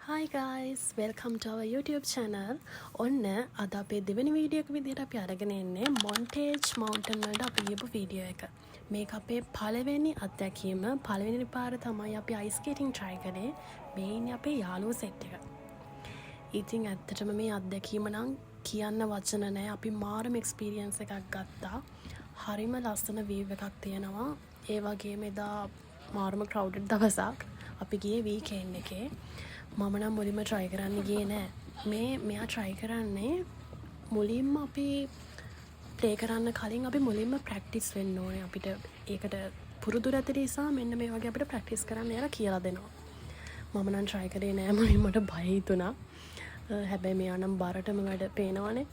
Hi guys, welcome to our YouTube channel. ඔන්න අද අපේ දෙවෙනි වීඩියෝ එක විදිහට අපි අරගෙන ඉන්නේ මොන්ටේජ් මවුන්ටන් වලට අපි ගියපු වීඩියෝ එක. මේක අපේ පළවෙනි අත්දැකීම. පළවෙනි පාර තමයි අපි අයිස් ස්කේටින් try කරේ. මේ ඉන්නේ අපේ යාළුවෝ සෙට් එක. ඉතින් ඇත්තටම මේ අත්දැකීම නම් කියන්න වචන නැහැ. අපි මාරම එක්ස්පීරියන්ස් එකක් ගත්තා. හරිම ලස්සන view එකක් තියෙනවා. ඒ වගේම එදා මාරම crowded දවසක්. අපි ගියේ weekend එකේ. මම නම් මුලින්ම try කරන්න ගියේ නෑ. මෙයා try කරන්නේ මුලින්ම අපි play කරන්න කලින් අපි මුලින්ම practice වෙන්න ඕනේ. අපිට ඒකට පුරුදු නැති නිසා මෙන්න මේ වගේ අපිට practice කරන්න එයාලා කියලා දෙනවා. මම නම් try කරේ නෑ. මුලින්ම මට බය හිතුණා. හැබැයි මෙයා නම් බරටම වැඩ පේනවනේ.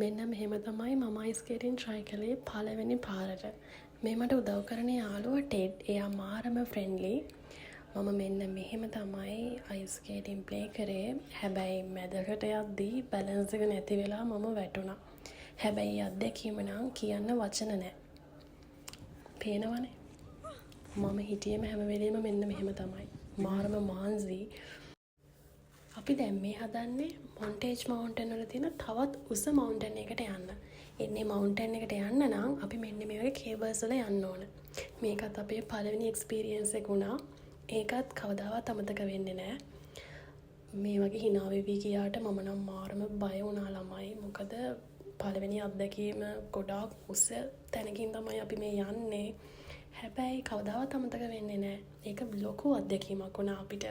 මෙන්න මෙහෙම තමයි මම අයිස් ස්කේටින් try කළේ පළවෙනි පාරට. මේ මට උදව් කරන යාළුවා ටෙඩ්. එයා මාරම friendly. මම මෙන්න මෙහෙම තමයි අයිස් ස්කේටින් play කරේ. හැබැයි මැදකට යද්දී balance එක නැති වෙලා මම වැටුණා. හැබැයි අත්දැකීම නම් කියන්න වචන නැහැ. පේනවනේ. මම හිටියේම හැම වෙලේම මෙන්න මෙහෙම තමයි. මාරම මාන්සි. අපි දැන් මේ හදන්නේ මොන්ටේජ් මවුන්ටන් වල තියෙන තවත් උස මවුන්ටන් එකකට යන්න. එන්නේ මවුන්ටන් එකට යන්න නම් අපි මෙන්න මේ වගේ කේබල්ස් වල යන්න ඕන. මේකත් අපේ පළවෙනි එක්ස්පීරියන්ස් එක වුණා. ඒකත් කවදාවත් අමතක වෙන්නේ නැහැ. මේ වගේ hina වෙවි ගියාට මම නම් මාරම බය වුණා ළමයි. මොකද පළවෙනි අත්දැකීම ගොඩාක් උස තැනකින් තමයි අපි මේ යන්නේ. හැබැයි කවදාවත් අමතක වෙන්නේ නැහැ. ඒක ලොකු අත්දැකීමක් වුණා අපිට.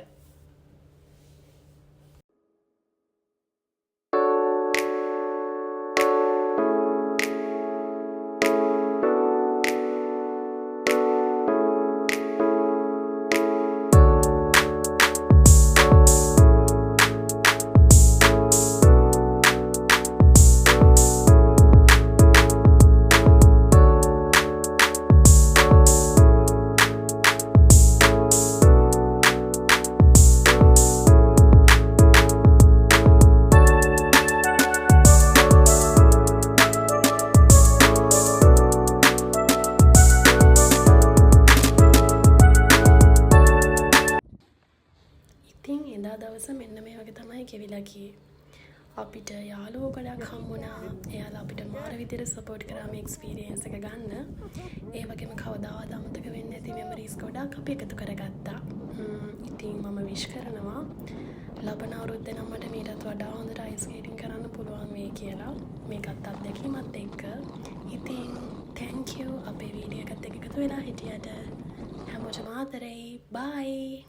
ඉතින් එදා දවස මෙන්න මේ වගේ තමයි ගෙවිලා ගියේ. අපිට යාළුවෝ ගොඩක් හම්බුණා. එයාලා අපිට මාර විදිහට සපෝට් කරා මේ එක්ස්පීරියන්ස් එක ගන්න. ඒ වගේම කවදාවත් අමතක වෙන්නේ නැති මෙමරිස් ගොඩක් අපි එකතු කරගත්තා. ඉතින් මම විශ් කරනවා ලබන අවුරුද්දේ නම් මට මීටත් වඩා හොඳට අයිස් ස්කේටින් කරන්න පුළුවන් වෙයි කියලා. මේකත් අත්දැකීමත් එක්ක. ඉතින් thank you අපේ වීඩියෝ එකත් එක්ක එකතු වෙලා හිටියට. හැමෝටම ආදරෙයි. bye